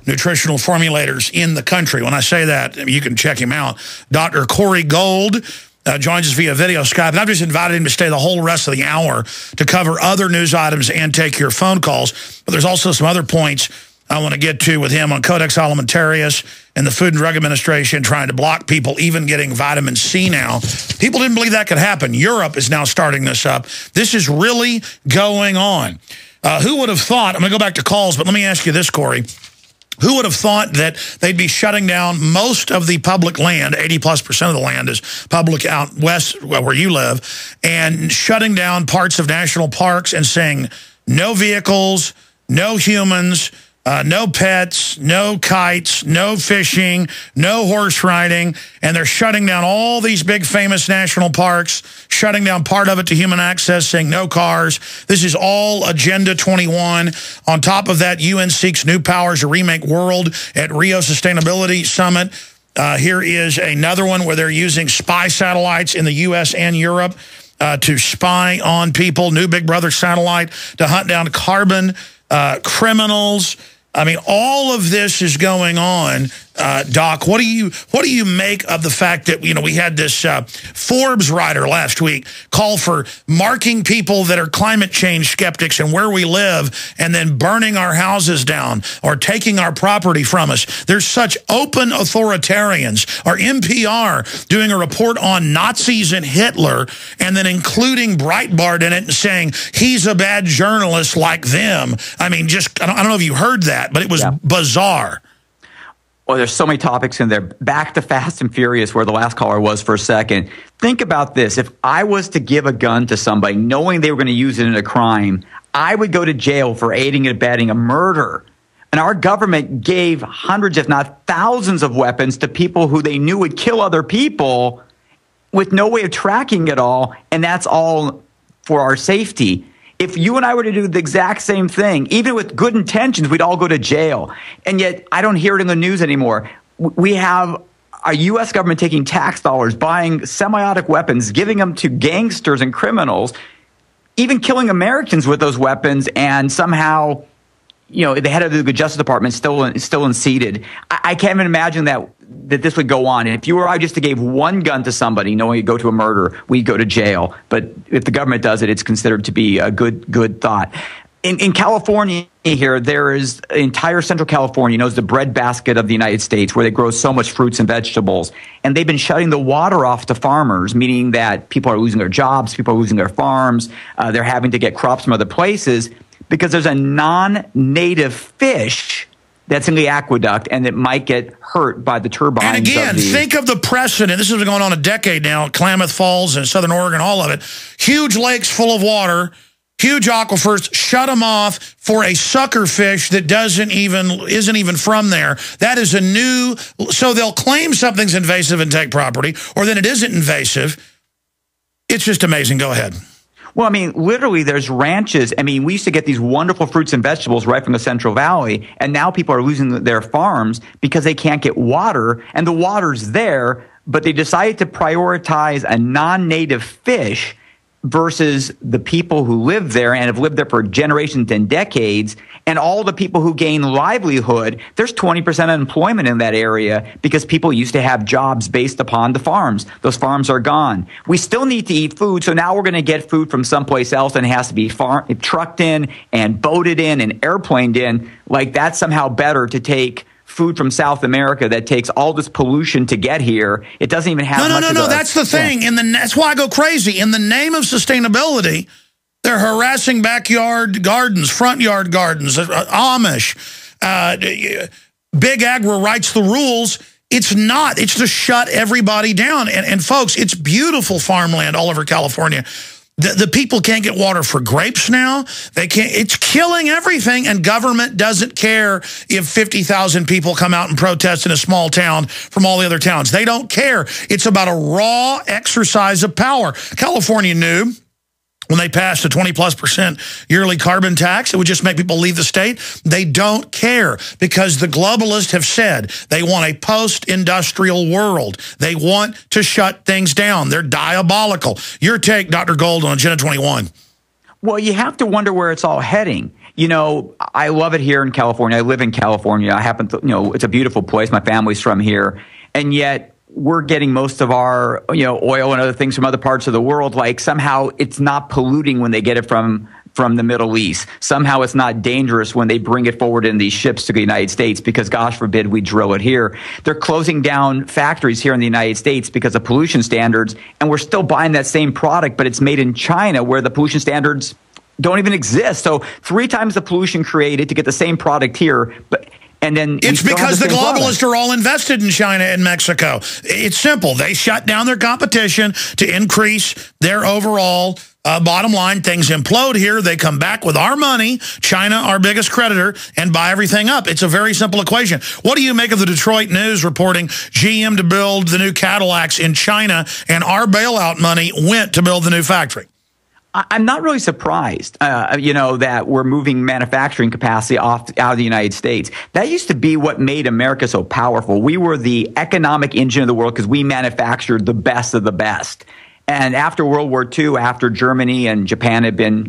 nutritional formulators in the country. When I say that, you can check him out. Dr. Corey Gold joins us via video Skype. And I've just invited him to stay the whole rest of the hour to cover other news items and take your phone calls. But there's also some other points I want to get to with him on Codex Alimentarius and the Food and Drug Administration trying to block people even getting vitamin C now. People didn't believe that could happen. Europe is now starting this up. This is really going on. Who would have thought, I'm going to go back to calls, but let me ask you this, Corey. Who would have thought that they'd be shutting down most of the public land, 80+% of the land is public out west where you live, and shutting down parts of national parks and saying no vehicles, no humans, no pets, no kites, no fishing, no horse riding, and they're shutting down all these big famous national parks, shutting down part of it to human access, saying no cars. This is all Agenda 21. On top of that, UN seeks new powers to remake world at Rio Sustainability Summit. Here is another one where they're using spy satellites in the U.S. and Europe to spy on people, new Big Brother satellite to hunt down carbon criminals. I mean, all of this is going on. Doc, what do you make of the fact that, we had this Forbes writer last week call for marking people that are climate change skeptics and where we live and then burning our houses down or taking our property from us? There's such open authoritarians. Our NPR doing a report on Nazis and Hitler and then including Breitbart in it and saying he's a bad journalist like them. I mean, I don't know if you heard that, but it was bizarre. Well, there's so many topics in there. Back to Fast and Furious, where the last caller was for a second. Think about this. If I was to give a gun to somebody knowing they were going to use it in a crime, I would go to jail for aiding and abetting a murder. And our government gave hundreds, if not thousands, of weapons to people who they knew would kill other people with no way of tracking it all. And that's all for our safety. If you and I were to do the exact same thing, even with good intentions, we'd all go to jail. And yet I don't hear it in the news anymore. We have our U.S. government taking tax dollars, buying semiotic weapons, giving them to gangsters and criminals, even killing Americans with those weapons, and somehow, the head of the Justice Department is still unseated. I can't even imagine that this would go on. And if you or I just gave one gun to somebody, knowing you'd go to a murder, we'd go to jail. But if the government does it, it's considered to be a good thought. In California here, there is entire Central California, the breadbasket of the United States, where they grow so much fruits and vegetables. And they've been shutting the water off to farmers, meaning that people are losing their jobs, people are losing their farms, they're having to get crops from other places because there's a non-native fish that's in the aqueduct, and it might get hurt by the turbines. And again, think of the precedent. This has been going on a decade now. Klamath Falls and Southern Oregon, all of it. Huge lakes full of water, huge aquifers, shut them off for a sucker fish that isn't even from there. That is a new, so they'll claim something's invasive and take property, or then it isn't invasive. It's just amazing. Go ahead. Well, I mean, literally, there's ranches. I mean, we used to get these wonderful fruits and vegetables right from the Central Valley, and now people are losing their farms because they can't get water, and the water's there, but they decided to prioritize a non-native fish versus the people who live there and have lived there for generations and decades, and all the people who gain livelihood. There's 20% unemployment in that area because people used to have jobs based upon the farms. Those farms are gone. We still need to eat food, so now we're going to get food from someplace else, and it has to be trucked in and boated in and airplaned in. Like, that's somehow better to take food from South America that takes all this pollution to get here. It doesn't even have No, that's the thing. That's why I go crazy. In the name of sustainability, they're harassing backyard gardens, front yard gardens, Amish. Big Agri writes the rules. It's not. It's to shut everybody down. And folks, it's beautiful farmland all over California. The people can't get water for grapes now. They can't. It's killing everything, and government doesn't care if 50,000 people come out and protest in a small town from all the other towns. They don't care. It's about a raw exercise of power. California knew when they passed a 20+% yearly carbon tax, it would just make people leave the state. They don't care because the globalists have said they want a post-industrial world. They want to shut things down. They're diabolical. Your take, Dr. Gold, on Agenda 21. Well, you have to wonder where it's all heading. You know, I love it here in California. I live in California. I happen to, it's a beautiful place. My family's from here. And yet we're getting most of our, oil and other things from other parts of the world. Like somehow it's not polluting when they get it from the Middle East. Somehow it's not dangerous when they bring it forward in these ships to the United States because, gosh forbid, we drill it here. They're closing down factories here in the United States because of pollution standards, and we're still buying that same product, but it's made in China where the pollution standards don't even exist. So 3 times the pollution created to get the same product here, and then it's because the globalists are all invested in China and Mexico. It's simple. They shut down their competition to increase their overall bottom line. Things implode here. They come back with our money, China, our biggest creditor, and buy everything up. It's a very simple equation. What do you make of the Detroit News reporting GM to build the new Cadillacs in China and our bailout money went to build the new factory? I'm not really surprised, that we're moving manufacturing capacity out of the United States. That used to be what made America so powerful. We were the economic engine of the world because we manufactured the best of the best. And after World War II, after Germany and Japan had been,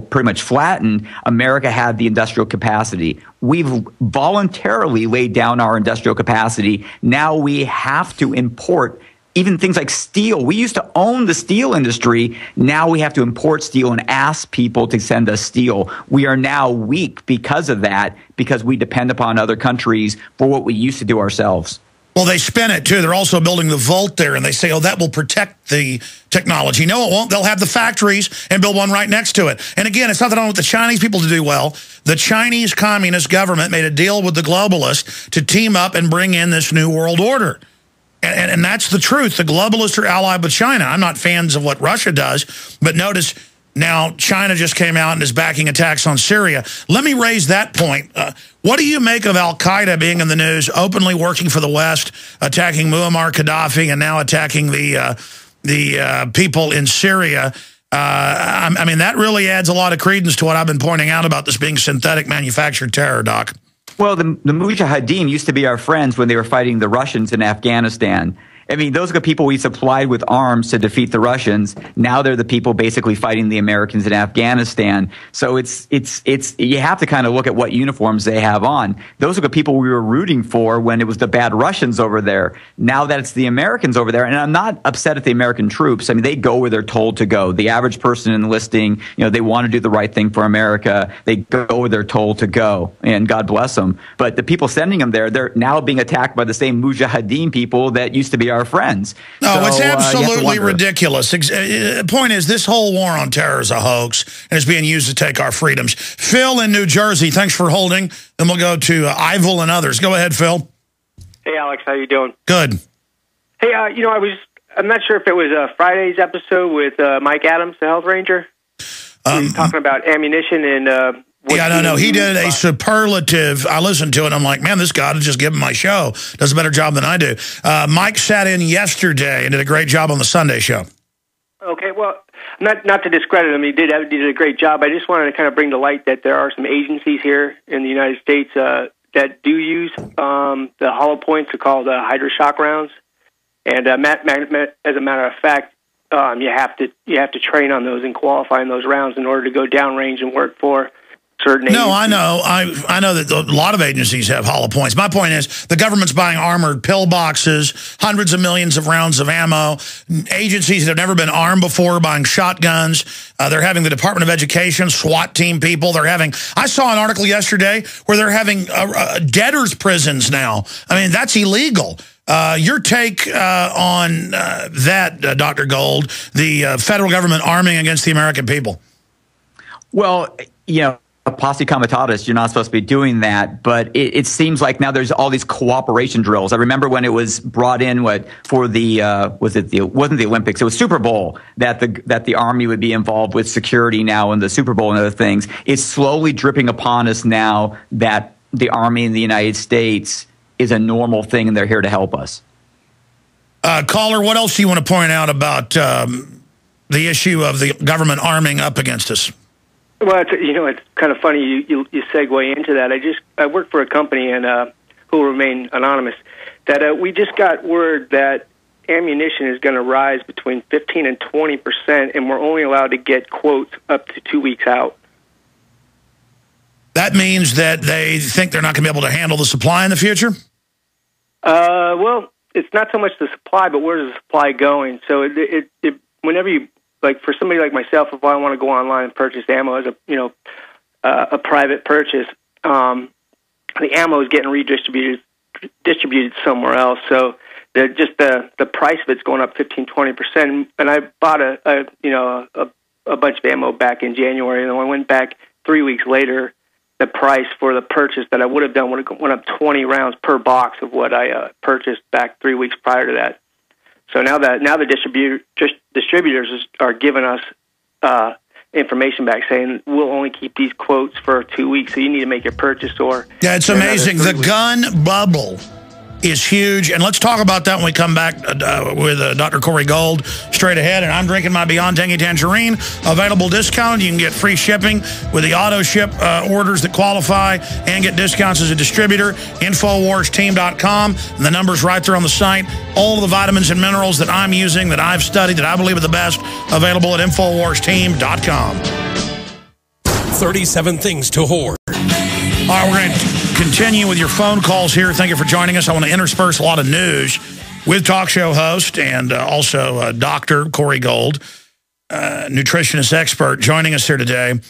pretty much flattened, America had the industrial capacity. We've voluntarily laid down our industrial capacity. Now we have to import even things like steel. We used to own the steel industry. Now we have to import steel and ask people to send us steel. We are now weak because of that, because we depend upon other countries for what we used to do ourselves. Well, they spin it, too. They're also building the Volt there, and they say, that will protect the technology. No, it won't. They'll have the factories and build one right next to it. And again, it's not that I want the Chinese people to do well. The Chinese Communist government made a deal with the globalists to team up and bring in this new world order. And that's the truth. The globalists are allied with China. I'm not fans of what Russia does, but notice now China just came out and is backing attacks on Syria. Let me raise that point. What do you make of al-Qaeda being in the news, openly working for the West, attacking Muammar Gaddafi, and now attacking the people in Syria? I mean, that really adds a lot of credence to what I've been pointing out about this being synthetic manufactured terror, Doc. Well, the Mujahideen used to be our friends when they were fighting the Russians in Afghanistan. I mean, those are the people we supplied with arms to defeat the Russians. Now they're the people basically fighting the Americans in Afghanistan. So it's you have to kind of look at what uniforms they have on. Those are the people we were rooting for when it was the bad Russians over there. Now that it's the Americans over there, and I'm not upset at the American troops. I mean, they go where they're told to go. The average person enlisting, they want to do the right thing for America. They go where they're told to go, and God bless them. But the people sending them there, they're now being attacked by the same Mujahideen people that used to be our friends. No, so, it's absolutely ridiculous. Point is, this whole war on terror is a hoax, and it's being used to take our freedoms. Phil in New Jersey, thanks for holding. Then we'll go to Ivel and others. Go ahead, Phil. Hey, Alex, how you doing? Good. Hey, I'm not sure if it was Friday's episode with Mike Adams, the health ranger. He was talking about ammunition and... no. He did a superlative. I listened to it. I'm like, man, this guy just give him my show. Does a better job than I do. Mike sat in yesterday and did a great job on the Sunday show. Okay, well, not to discredit him. He did a great job. I just wanted to kind of bring to light that there are some agencies here in the United States that do use the hollow points. They're called hydroshock rounds. And as a matter of fact, you have to train on those and qualify in those rounds in order to go downrange and work for certain agencies. No, I know. I know that a lot of agencies have hollow points. My point is the government's buying armored pill boxes, hundreds of millions of rounds of ammo. Agencies that have never been armed before buying shotguns. They're having the Department of Education, SWAT team people. I saw an article yesterday where they're having debtors' prisons now. I mean, that's illegal. Your take on that, Dr. Gold, the federal government arming against the American people? Well, posse comitatus, you're not supposed to be doing that, but it seems like now there's all these cooperation drills. I remember when it was brought in for the wasn't the Olympics, it was Super Bowl, that the Army would be involved with security now in the Super Bowl and other things. It's slowly dripping upon us now that the Army in the United States is a normal thing and they're here to help us. Caller, what else do you want to point out about the issue of the government arming up against us? Well, it's kind of funny you segue into that. I work for a company and who will remain anonymous. That we just got word that ammunition is going to rise between 15% and 20%, and we're only allowed to get quotes up to 2 weeks out. That means that they think they're not going to be able to handle the supply in the future? Well, it's not so much the supply, but where's the supply going? So it whenever you, like for somebody like myself, if I want to go online and purchase ammo as a private purchase, the ammo is getting distributed somewhere else. So the price of it's going up 15-20%. And I bought a bunch of ammo back in January, and then when I went back 3 weeks later, the price for the purchase that I would have done would have went up 20 rounds per box of what I purchased back 3 weeks prior to that. So now the distributors are giving us information back saying we'll only keep these quotes for 2 weeks, so you need to make your purchase. Or yeah, it's amazing. The gun bubble is huge, and let's talk about that when we come back with Dr. Corey Gold straight ahead. And I'm drinking my Beyond Tangy Tangerine, available discount. You can get free shipping with the auto ship orders that qualify, and get discounts as a distributor. InfoWarsTeam.com, and the number's right there on the site. All of the vitamins and minerals that I'm using, that I've studied, that I believe are the best, available at InfoWarsTeam.com. 37 things to hoard. All right, we're going to continue with your phone calls here. Thank you for joining us. I want to intersperse a lot of news with talk show host and also Dr. Corey Gold, nutritionist expert, joining us here today.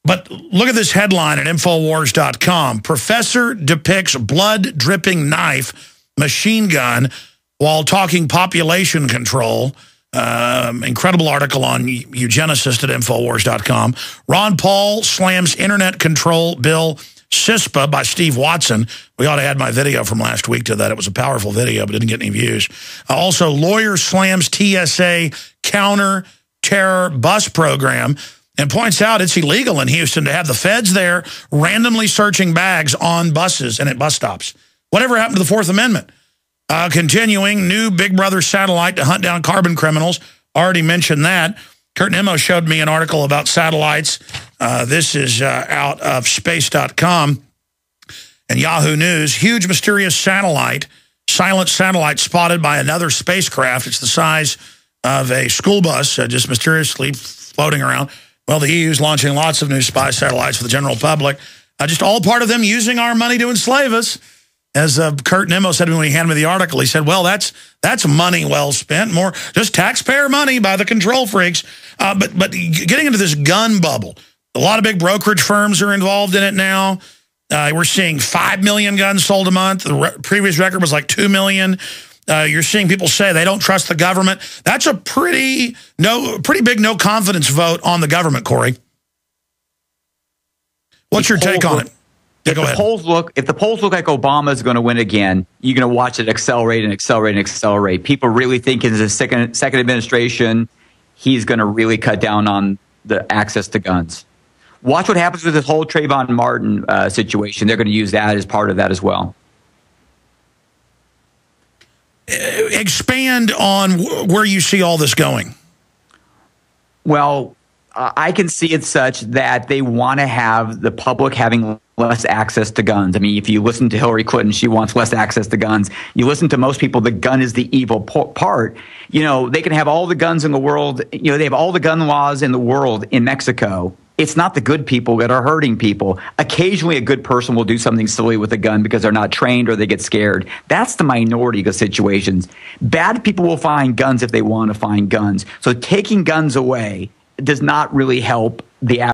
But look at this headline at Infowars.com. Professor depicts blood-dripping knife machine gun while talking population control. Incredible article on eugenicist at Infowars.com. Ron Paul slams internet control bill CISPA by Steve Watson. We ought to add my video from last week to that. It was a powerful video, but didn't get any views. Also, lawyer slams TSA counter-terror bus program and points out it's illegal in Houston to have the feds there randomly searching bags on buses and at bus stops. Whatever happened to the Fourth Amendment? Continuing, new Big Brother satellite to hunt down carbon criminals. Already mentioned that. Kurt Nemo showed me an article about satellites. This is out of space.com and Yahoo News. Huge mysterious satellite, silent satellite spotted by another spacecraft. It's the size of a school bus, just mysteriously floating around. Well, the EU's launching lots of new spy satellites for the general public. Just all part of them using our money to enslave us. As Kurt Nemo said when he handed me the article, he said, well, that's money well spent, more just taxpayer money by the control freaks. But getting into this gun bubble, a lot of big brokerage firms are involved in it now. We're seeing 5 million guns sold a month. The previous record was like 2 million. You're seeing people say they don't trust the government. That's a pretty big no confidence vote on the government, Corey. What's your take on it? If the polls look like Obama is going to win again, you're going to watch it accelerate and accelerate and accelerate. People really think in his second administration, he's going to really cut down on the access to guns. Watch what happens with this whole Trayvon Martin situation. They're going to use that as part of that as well. Expand on where you see all this going. Well, I can see it such that they want to have the public having less access to guns. I mean, if you listen to Hillary Clinton, she wants less access to guns. You listen to most people, the gun is the evil part. You know, they can have all the guns in the world. You know, they have all the gun laws in the world in Mexico. It's not the good people that are hurting people. Occasionally, a good person will do something silly with a gun because they're not trained or they get scared. That's the minority of situations. Bad people will find guns if they want to find guns. So taking guns away does not really help the